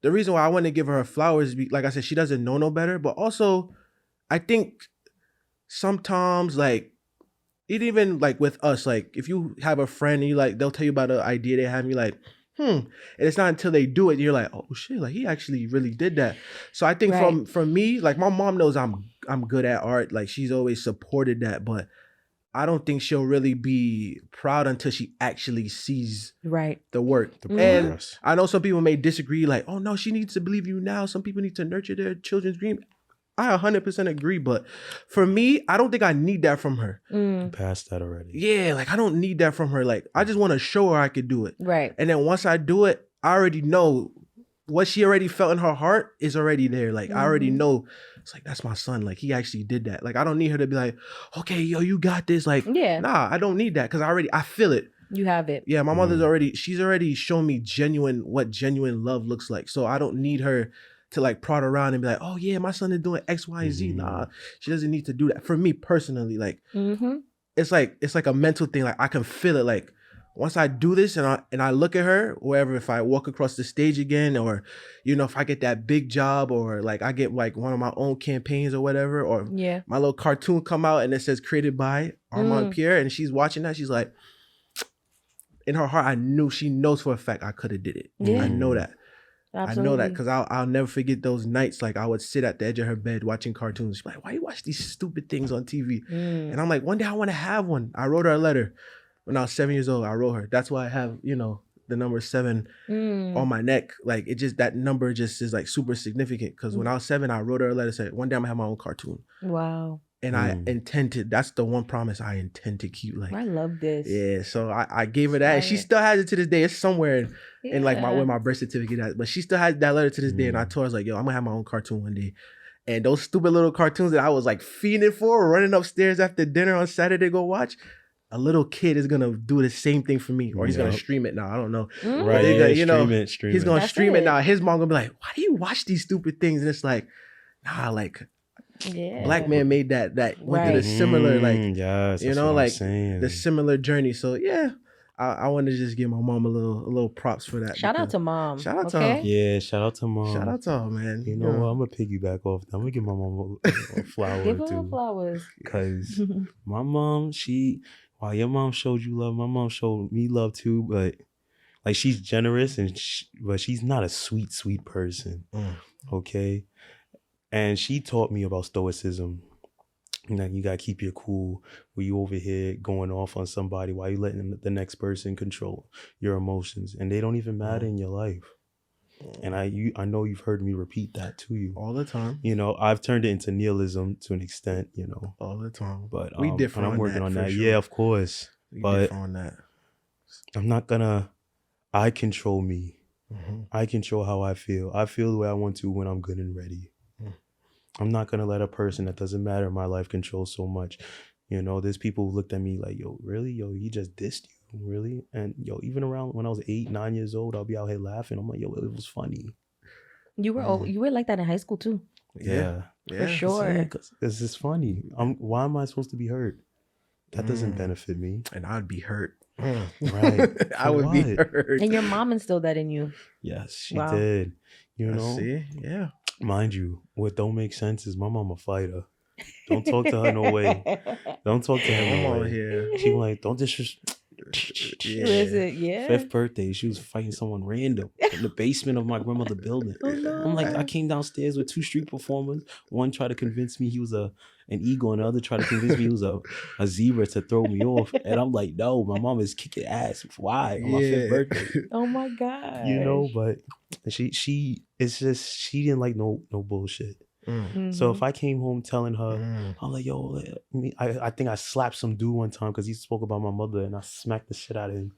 the reason why I want to give her flowers, like I said, she doesn't know no better. But also, I think sometimes like it even like with us, like if you have a friend and you like they'll tell you about an idea they have, and you're like, and it's not until they do it you're like, oh shit, like he actually really did that. So I think from me, like my mom knows I'm good at art. Like she's always supported that, but I don't think she'll really be proud until she actually sees the work. The and I know some people may disagree, like, oh no, she needs to believe you now. Some people need to nurture their children's dream. I 100% agree, but for me, I don't think I need that from her. Past that already. Yeah, like I don't need that from her. Like I just want to show her I could do it. Right. And then once I do it, I already know what she already felt in her heart is already there. Like I already know it's like, that's my son. Like he actually did that. Like I don't need her to be like, okay, yo, you got this. Like, nah, I don't need that because I feel it. You have it. Yeah, my mother's she's already shown me what genuine love looks like. So I don't need her to like prod around and be like, oh yeah, my son is doing X, Y, Z. Nah, she doesn't need to do that. For me personally, like it's like a mental thing. Like I can feel it. Like once I do this and I look at her, wherever, if I walk across the stage again, or if I get that big job, or like I get like one of my own campaigns or whatever, or my little cartoon come out and it says created by Armand Pierre, and she's watching that, she's like, in her heart, she knows for a fact I could have did it. I know that. Absolutely. I know that because I'll never forget those nights. Like I would sit at the edge of her bed watching cartoons. She's like, why you watch these stupid things on TV? And I'm like, one day I want to have one. I wrote her a letter when I was 7 years old. I wrote her. That's why I have, the number 7 on my neck. Like it just, that number just is like super significant. Because when I was 7, I wrote her a letter, said, one day I'm gonna have my own cartoon. Wow. And I intended, that's the one promise I intend to keep. Like I love this. Yeah. So I gave her that. And she still has it to this day. It's somewhere in like where my birth certificate is. But she still has that letter to this day. And I told her, I was like, yo, I'm gonna have my own cartoon one day. And those stupid little cartoons that I was like fiending for, running upstairs after dinner on Saturday to go watch, a little kid is gonna do the same thing for me. Or he's gonna stream it now. I don't know. Right. Gonna, stream it. He's gonna stream it now. His mom gonna be like, why do you watch these stupid things? And it's like, nah, like, Black man made that went through the similar like the similar journey. So yeah, I want to just give my mom a little props for that. Shout out to mom. Shout out to her. Yeah, shout out to mom. Shout out to her, man. You know what? I'm gonna piggyback off that. I'm gonna give my mom a flower give or two. Her flowers. Cause my mom, while your mom showed you love, my mom showed me love too. But like she's generous but she's not a sweet person. Okay. And she taught me about stoicism. Like you gotta keep your cool when you over here going off on somebody while you letting the next person control your emotions, and they don't even matter in your life. And I know you've heard me repeat that to you all the time. I've turned it into nihilism to an extent. All the time. But we differ. I'm working on that. Sure. Yeah, of course. We differ on that. I'm not gonna. I control me. I control how I feel. I feel the way I want to when I'm good and ready. I'm not going to let a person that doesn't matter in my life control so much. There's people who looked at me like, yo, really? Yo, he just dissed you, really? And yo, even around when I was 8, 9 years old, I'll be out here laughing. I'm like, yo, it was funny. You were like that in high school too. Yeah. For sure. Because it's funny. Why am I supposed to be hurt? That doesn't benefit me. And I'd be hurt. Right. I would be hurt. And your mom instilled that in you. Yes, she did. See? Yeah. Mind you, what don't make sense is my mom a fighter. Don't talk to her no way. Don't talk to her no way. She like, don't disrespect. Was it? Yeah. 5th birthday, she was fighting someone random in the basement of my grandmother's building. Oh, no. I'm like, I came downstairs with 2 street performers. One tried to convince me he was an eagle, and the other tried to convince me he was a zebra to throw me off. And I'm like, no, my mom is kicking ass. Why? On my 5th birthday. Oh my God. You know, but she it's just, she didn't like no bullshit. Mm-hmm. So if I came home telling her, I'm like, yo, I think I slapped some dude one time because he spoke about my mother, and I smacked the shit out of him.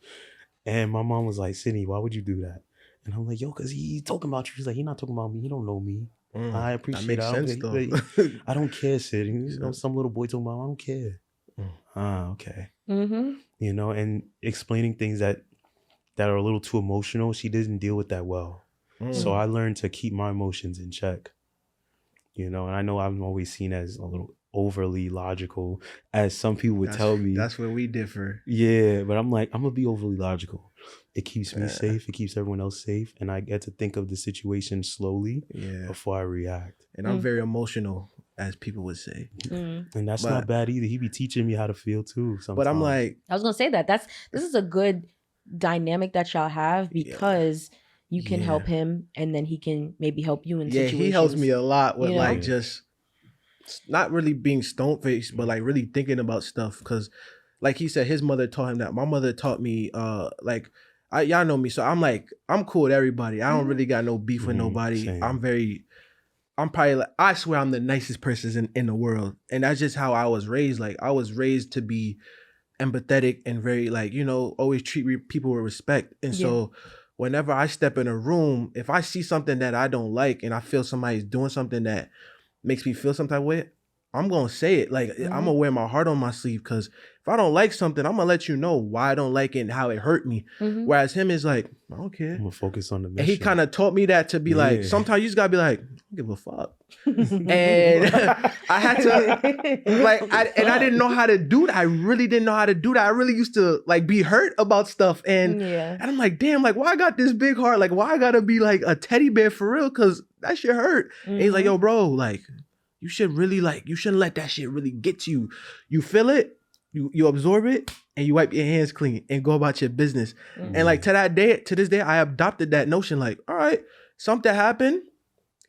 And my mom was like, Sydney, why would you do that? And I'm like, yo, because he's talking about you. She's like, he's not talking about me. He don't know me. I appreciate that. Makes sense, though. I don't care, Sid. You know, some little boy talking about, I don't care. Okay. Mm-hmm. You know, and explaining things that are a little too emotional, she didn't deal with that well. So I learned to keep my emotions in check. You know, and I know I'm always seen as a little overly logical, as some people would tell me. That's where we differ. Yeah, but I'm like, I'm going to be overly logical. It keeps me safe. It keeps everyone else safe. And I get to think of the situation slowly before I react. And I'm very emotional, as people would say. And that's not bad either. He be teaching me how to feel too sometimes. But I'm like... I was going to say that. This is a good dynamic that y'all have, because... You can help him, and then he can maybe help you in situations. He helps me a lot with like just not really being stone-faced, but like really thinking about stuff. Because like he said, his mother taught him that. My mother taught me y'all know me. So I'm like, I'm cool with everybody. I don't really got no beef with nobody. Same. I'm probably like, I swear I'm the nicest person in the world. And that's just how I was raised. Like I was raised to be empathetic and very like, you know, always treat people with respect. And so whenever I step in a room, if I see something that I don't like and I feel somebody's doing something that makes me feel some type of way, I'm going to say it. Like, I'm going to wear my heart on my sleeve, because if I don't like something, I'm going to let you know why I don't like it and how it hurt me. Whereas him is like, I don't care. I'm going to focus on the mission. And he kind of taught me that, to be like, sometimes you just got to be like, I don't give a fuck. And I had to, I didn't know how to do that. I really didn't know how to do that. I really used to like be hurt about stuff. And I'm like, damn, like, why I got this big heart? Like, why I got to be like a teddy bear for real? Because that shit hurt. And he's like, yo, bro, like, you should really you shouldn't let that shit really get to you. You feel it, you absorb it, and you wipe your hands clean and go about your business. And like to this day, I adopted that notion. Like, all right, something happened.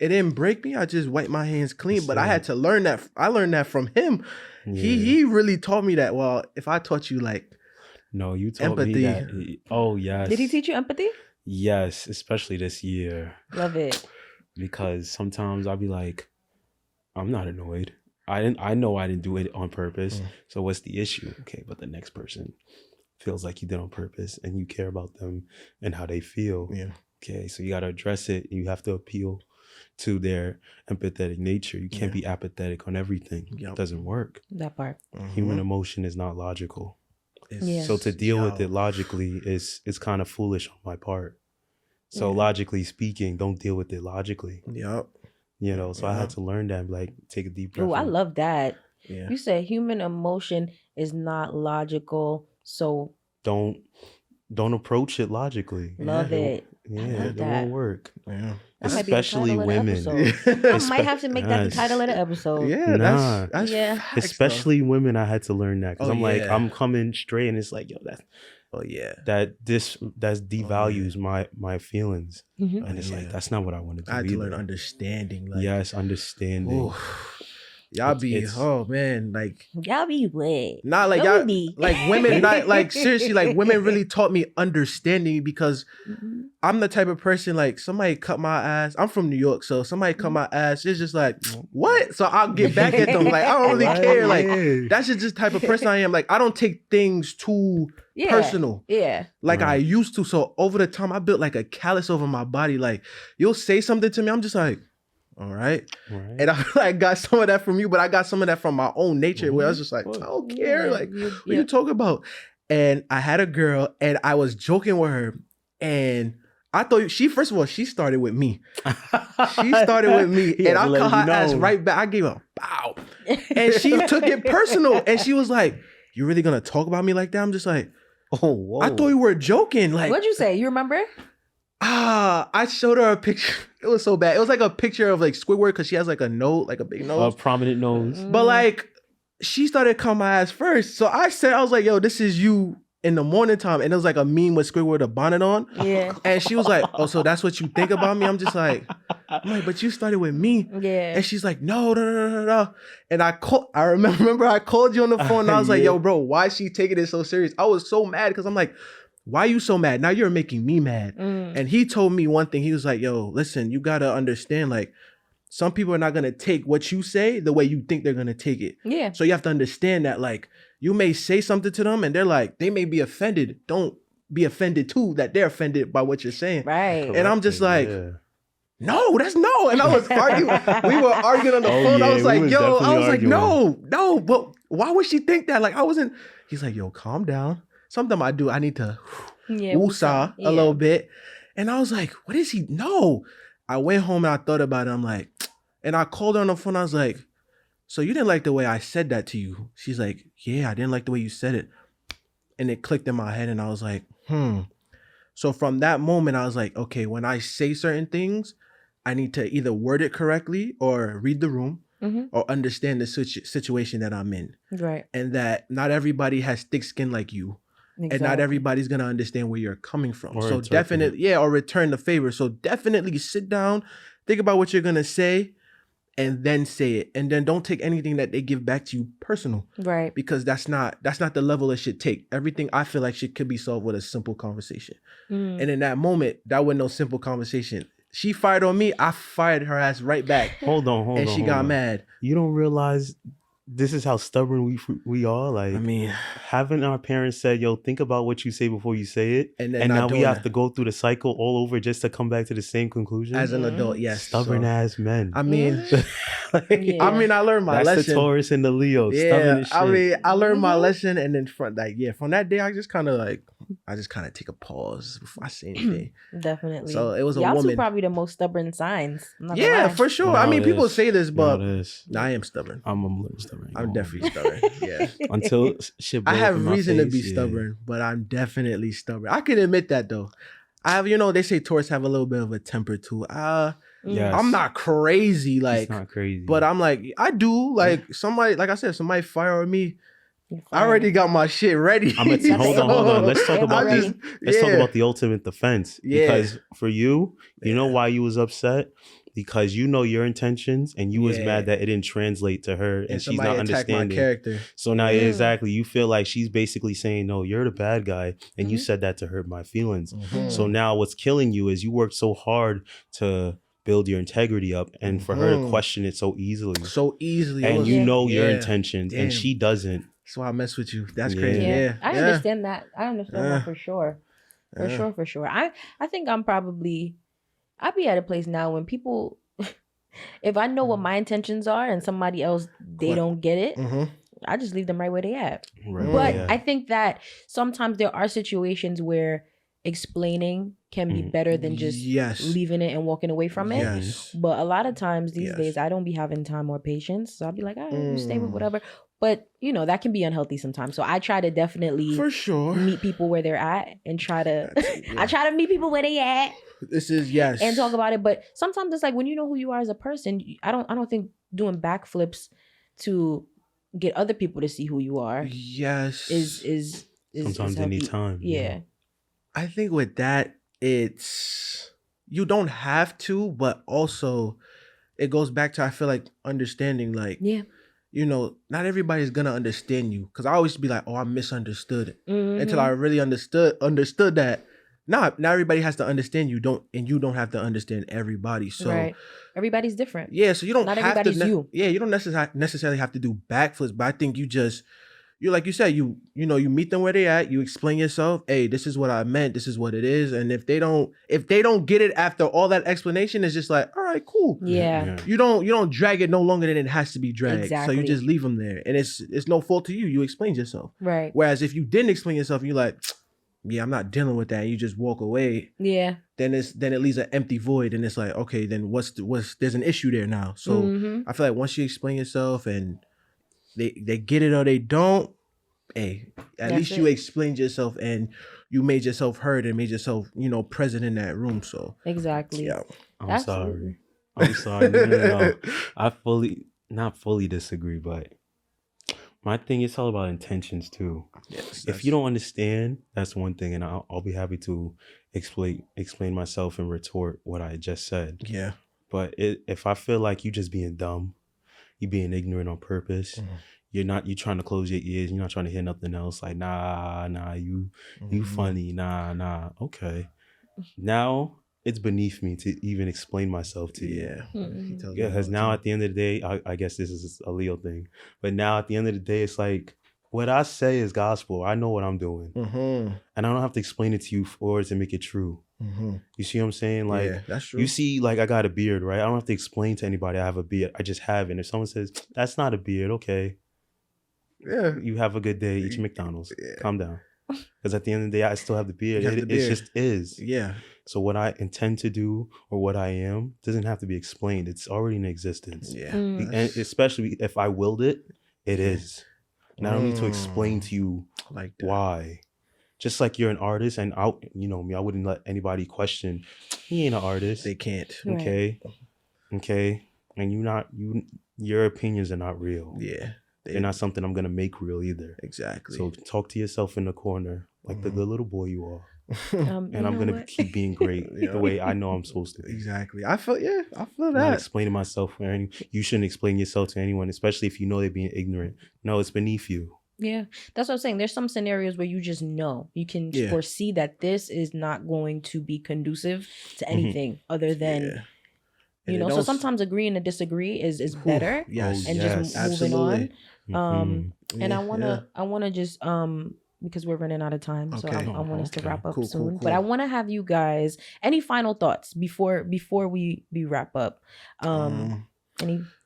It didn't break me. I just wiped my hands clean. But I had to learn that. I learned that from him. Yeah. He really taught me that. Well, if I taught you like, no, you taught empathy. Me that. Oh, yes. Did he teach you empathy? Yes, especially this year. Love it. Because sometimes I'll be like, I'm not annoyed. I know I didn't do it on purpose. So what's the issue? Okay, but the next person feels like you did on purpose, and you care about them and how they feel. Yeah. Okay, so you got to address it. You have to appeal to their empathetic nature. You can't be apathetic on everything. It doesn't work. That part. Human emotion is not logical. So to deal with it logically is kind of foolish on my part. So logically speaking, don't deal with it logically. Yep. You know, so I had to learn that, like, take a deep breath. Oh, I love that. Yeah. You said human emotion is not logical, so don't approach it logically. Love it. Yeah, it won't work. Yeah. Especially women. I might have to make that the title of the episode. Yeah, that's facts, especially though. Women, I had to learn that, because I'm like, I'm coming straight, and it's like, yo, that devalues my feelings, and it's like, that's not what I want to do. I had to learn understanding. Like, yes, understanding. Y'all be oh man, like y'all be what? Not like y'all like women, not like seriously, like women really taught me understanding, because I'm the type of person, like, somebody cut my ass. I'm from New York, so somebody cut my ass, it's just like, what? So I'll get back at them. Like, I don't really care. Like, that's just the type of person I am. Like, I don't take things too personal. Yeah. Like I used to. So over the time, I built like a callus over my body. Like, you'll say something to me, I'm just like, all right. And I got some of that from you, but I got some of that from my own nature, where I was just like, I don't care. Like, what you talking about? And I had a girl, and I was joking with her, and I thought first of all, she started with me. She started with me, and I caught her ass right back. I gave her a bow, and she took it personal, and she was like, "You really gonna talk about me like that?" I'm just like, oh, whoa. I thought you were joking. Like, what'd you say? You remember? I showed her a picture. It was so bad. It was like a picture of like Squidward, because she has like a nose, like a big nose. A prominent nose. But like, she started cutting my ass first. So I was like, yo, this is you in the morning time, and it was like a meme with Squidward with a bonnet on. Yeah. And she was like, oh, so that's what you think about me? I'm like, but you started with me. Yeah. And she's like, no. And I remember I called you on the phone and I was like, yo, bro, why is she taking it so serious? I was so mad because I'm like, why are you so mad? Now you're making me mad. And he told me one thing. He was like, yo, listen, you got to understand, like, some people are not going to take what you say the way you think they're going to take it. Yeah. So you have to understand that, like, you may say something to them and they're like, they may be offended. Don't be offended too that they're offended by what you're saying. Right. And I'm just like, no, that's no. And I was arguing. We were arguing on the phone. Yeah, I was like, yo, I was arguing. like, no, but why would she think that? Like, I wasn't. He's like, yo, calm down. Something I do, I need to woosah a little bit. And I was like, what is he? No. I went home and I thought about it. I'm like, and I called her on the phone. I was like, so you didn't like the way I said that to you? She's like, yeah, I didn't like the way you said it. And it clicked in my head and I was like, So from that moment, I was like, okay, when I say certain things, I need to either word it correctly or read the room or understand the situation that I'm in. Right. And that not everybody has thick skin like you. Exactly. And not everybody's going to understand where you're coming from. Or so definitely, or return the favor. So definitely sit down, think about what you're going to say, and then say it. And then don't take anything that they give back to you personal. Right. Because that's not the level it should take. Everything I feel like could be solved with a simple conversation. And in that moment, that was no simple conversation. She fired on me, I fired her ass right back. Hold on. And she got mad. You don't realize this is how stubborn we are. Like, I mean, having our parents said, yo, think about what you say before you say it. And now we have to go through the cycle all over just to come back to the same conclusion. As an adult, yes. Stubborn ass men. I mean, I learned my lesson. That's the Taurus and the Leo. Stubborn as shit. I mean, I learned my lesson, and then from that day, I just kind of take a pause before I say anything. Definitely. So it was a Y'all woman. two probably the most stubborn signs. Yeah, for sure. I mean, people say this, but I am stubborn. I'm a little stubborn. I'm definitely stubborn. Yeah. Until shit blows I have in my reason to face, be stubborn, but I'm definitely stubborn. I can admit that though. I have, they say Taurus have a little bit of a temper too. Yes. I'm not crazy, like, it's not crazy, but I'm like, I do, like, somebody, like I said, somebody fire on me. I already got my shit ready. Hold on. Let's talk about talk about the ultimate defense. Yeah. Because for you, you know why you was upset? Because you know your intentions and you was mad that it didn't translate to her and she's not understanding. My character. So now exactly, you feel like she's basically saying, no, you're the bad guy. And you said that to hurt my feelings. So now what's killing you is you worked so hard to build your integrity up and for her to question it so easily. And you know your intentions and she doesn't. That's why I mess with you. That's crazy. Yeah. I understand that. I understand that for sure. For sure. I think I'd be at a place now when people, if I know what my intentions are and somebody else, they don't get it, I just leave them right where they at. Right. But I think that sometimes there are situations where explaining can be better than just leaving it and walking away from it. Yes. But a lot of times these days, I don't be having time or patience. So I'll be like, you stay with whatever. But, that can be unhealthy sometimes. So I try to definitely meet people where they're at and try to, I try to meet people where they at. This is, and talk about it. But sometimes it's like when you know who you are as a person, I don't think doing backflips to get other people to see who you are. Is sometimes they need time. Yeah. I think with that, it's, you don't have to, but also it goes back to, I feel like, understanding, like, not everybody's gonna understand you. Cause I always be like, oh, I misunderstood until I really understood that. Not everybody has to understand you. You don't have to understand everybody. So everybody's different. Yeah, so you don't not have everybody's to. You. Yeah, you don't necessarily have to do backflips, but I think you like you said, you meet them where they at. You explain yourself. Hey, this is what I meant. This is what it is. And if they don't get it after all that explanation, it's just like, all right, cool. Yeah. You don't drag it no longer than it has to be dragged. Exactly. So you just leave them there, and it's no fault to you. You explained yourself. Right. Whereas if you didn't explain yourself, you're like, yeah, I'm not dealing with that. And you just walk away. Yeah. Then it leaves an empty void, and it's like, okay, then there's an issue there now. So I feel like once you explain yourself and they get it or they don't, hey, at least you explained yourself and you made yourself heard and made yourself, present in that room. So exactly. Yeah. I'm sorry. No. I not fully disagree, but My thing is all about intentions too. Yes, If you don't understand, that's one thing, and I'll be happy to explain myself and retort what I just said. Yeah. But if I feel like you just being dumb, you being ignorant on purpose, you trying to close your ears, you're not trying to hear nothing else. Like nah, you funny, nah. Okay, now it's beneath me to even explain myself to you. Yeah, because now at the end of the day, I guess this is a Leo thing, but now at the end of the day, it's like what I say is gospel. I know what I'm doing, and I don't have to explain it to you or to make it true. You see what I'm saying? Like, that's true. You see, like I got a beard, right? I don't have to explain to anybody I have a beard. I just have it. And if someone says that's not a beard, okay, yeah, you have a good day. Eat your McDonald's. Calm down. Because at the end of the day, I still have the beard. It just is. Yeah. So what I intend to do or what I am doesn't have to be explained. It's already in existence. Yeah. And especially if I willed it, it is. And I don't need to explain to you like that. Why. Just like you're an artist, and you know me, I wouldn't let anybody question. He ain't an artist. They can't. Okay. And your opinions are not real. Yeah. They're not something I'm gonna make real either. Exactly. So talk to yourself in the corner like the good little boy you are. And I'm gonna keep being great the way I know I'm supposed to be. Exactly. I feel that. Not explaining myself you shouldn't explain yourself to anyone, especially if you know they're being ignorant. No, it's beneath you. Yeah, that's what I'm saying. There's some scenarios where you just know, you can foresee that this is not going to be conducive to anything other than, you know, so sometimes agreeing to disagree is better. Yes. And just moving on. And I want to just, because we're running out of time, so I want us to wrap up soon. Cool. But I want to have you guys, any final thoughts before we wrap up?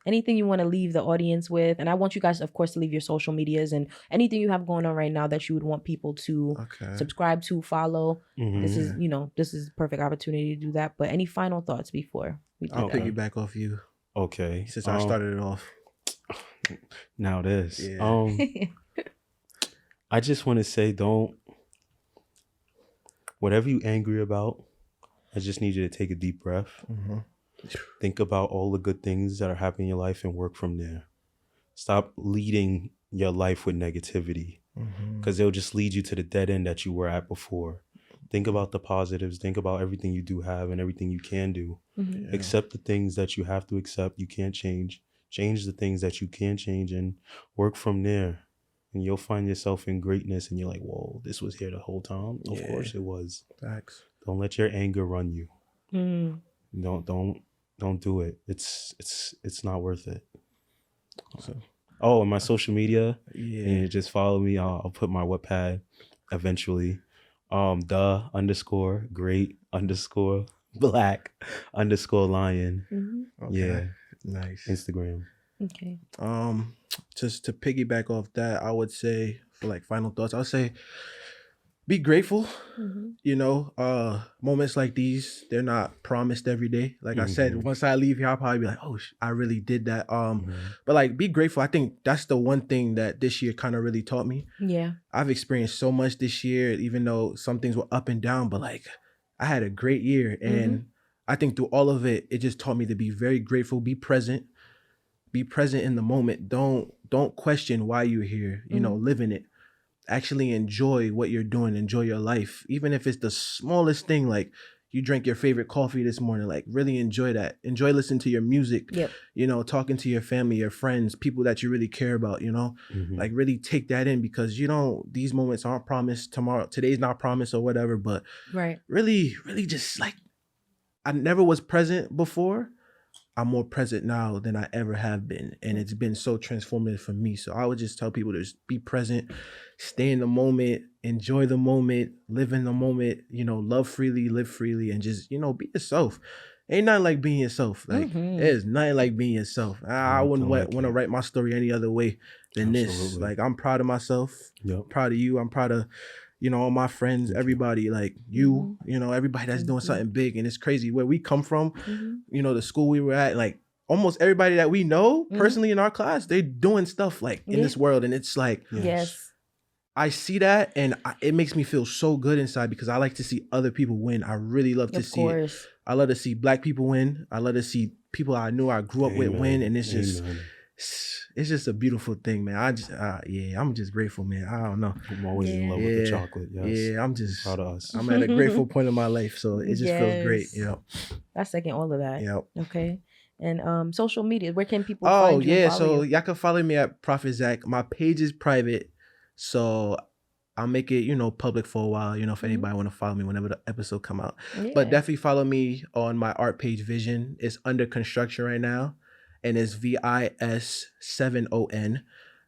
Anything you want to leave the audience with? And I want you guys, of course, to leave your social medias and anything you have going on right now that you would want people to subscribe to, follow. This is perfect opportunity to do that. But any final thoughts before we do I'll piggyback off you. Okay. Since I started it off. Now this. I just want to say, whatever you're angry about, I just need you to take a deep breath. Think about all the good things that are happening in your life and work from there. Stop leading your life with negativity because they'll just lead you to the dead end that you were at before. Think about the positives. Think about everything you do have and everything you can do. Accept the things that you have to accept, you can't change. Change the things that you can change and work from there. And you'll find yourself in greatness and you're like, whoa, this was here the whole time. Of course it was. Facts. Don't let your anger run you. Don't do it. It's not worth it. And my social media. And just follow me. I'll put my Wattpad eventually. _great_black_lion. Yeah. Nice. Instagram. Okay. Just to piggyback off that, I would say for like final thoughts, I would say be grateful. You know, moments like these, they're not promised every day. Like I said, once I leave here, I'll probably be like, oh, I really did that. But like, be grateful. I think that's the one thing that this year kind of really taught me. Yeah. I've experienced so much this year, even though some things were up and down, but like I had a great year. And I think through all of it, it just taught me to be very grateful, be present in the moment. Don't question why you're here, you know, live in it. Actually enjoy what you're doing, enjoy your life. Even if it's the smallest thing, like you drank your favorite coffee this morning, like really enjoy that. Enjoy listening to your music, you know, talking to your family, your friends, people that you really care about, you know, like really take that in because, you know, these moments aren't promised tomorrow. Today's not promised or whatever, but really just like, I never was present before. I'm more present now than I ever have been. And it's been so transformative for me. So I would just tell people to just be present, stay in the moment, enjoy the moment, live in the moment, you know, love freely, live freely, and just, you know, be yourself. Ain't nothing like being yourself. Like there's nothing like being yourself. I wouldn't want to write my story any other way than this. Like I'm proud of myself. Proud of you. I'm proud of, you know, all my friends, everybody, like you know, everybody that's doing something big. And it's crazy where we come from, you know, the school we were at, like almost everybody that we know personally in our class, they're doing stuff like in this world. And it's like, I see that and it makes me feel so good inside because I like to see other people win. I really love to see it. I love to see Black people win. I love to see people I knew I grew up with win. And it's just, it's just a beautiful thing, man. I just I'm just grateful, man. I don't know. I'm always in love with the chocolate. Yes. Yeah, I'm just proud of us. I'm at a grateful point in my life, so it just feels great. Yeah. I second all of that. Yep. Okay. And social media, where can people find you? Oh, yeah. So y'all can follow me at Prophet Zach. My page is private, so I'll make it, public for a while, if anybody want to follow me whenever the episode come out. Yeah. But definitely follow me on my art page, Vision. It's under construction right now, and it's VIS7ON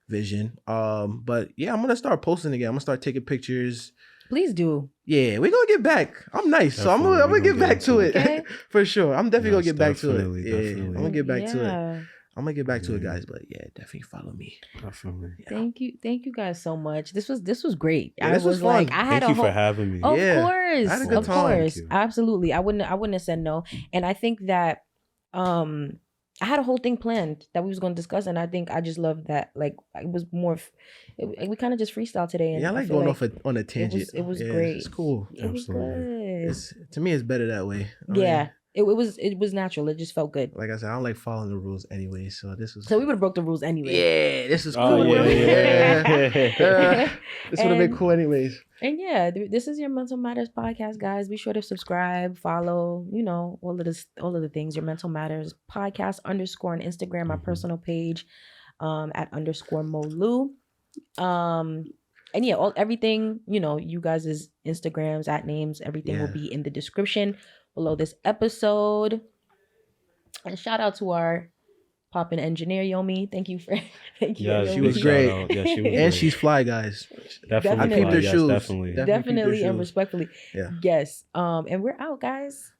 Vision. But yeah, I'm gonna start posting again. I'm gonna start taking pictures. Please do. Yeah, we're gonna get back. I'm nice, so I'm gonna get back to it. Okay. For sure. I'm definitely gonna get back to it. Definitely. I'm gonna get back to it. I'm gonna get back to it, guys. But yeah, definitely follow me. Definitely. Yeah. Thank you guys so much. This was great. Yeah, this was fun. Thank you for having me. Of course, I had a good time. Of course, absolutely. I wouldn't have said no. And I think that I had a whole thing planned that we was going to discuss, and I think I just love that. Like, it was more. We kind of just freestyle today. And I like going off on a tangent. It was great. It's cool. It was good. To me, it's better that way. It was natural. It just felt good. Like I said, I don't like following the rules anyway, so this was. So we would have broke the rules anyway. Yeah, this is cool. This would have been cool anyways. And this is your Mental Matters podcast, guys. Be sure to subscribe, follow, all of the things. Your Mental Matters podcast _ on Instagram, my personal page, at _Molu. And everything, you guys' Instagrams, at names, everything will be in the description below this episode. And shout out to our poppin' engineer, Yomi. Thank you. Yeah, she was great. Yeah, she was and she's fly, guys. Definitely. I peeped her shoes. Definitely and respectfully. Yeah. Yes. And we're out, guys.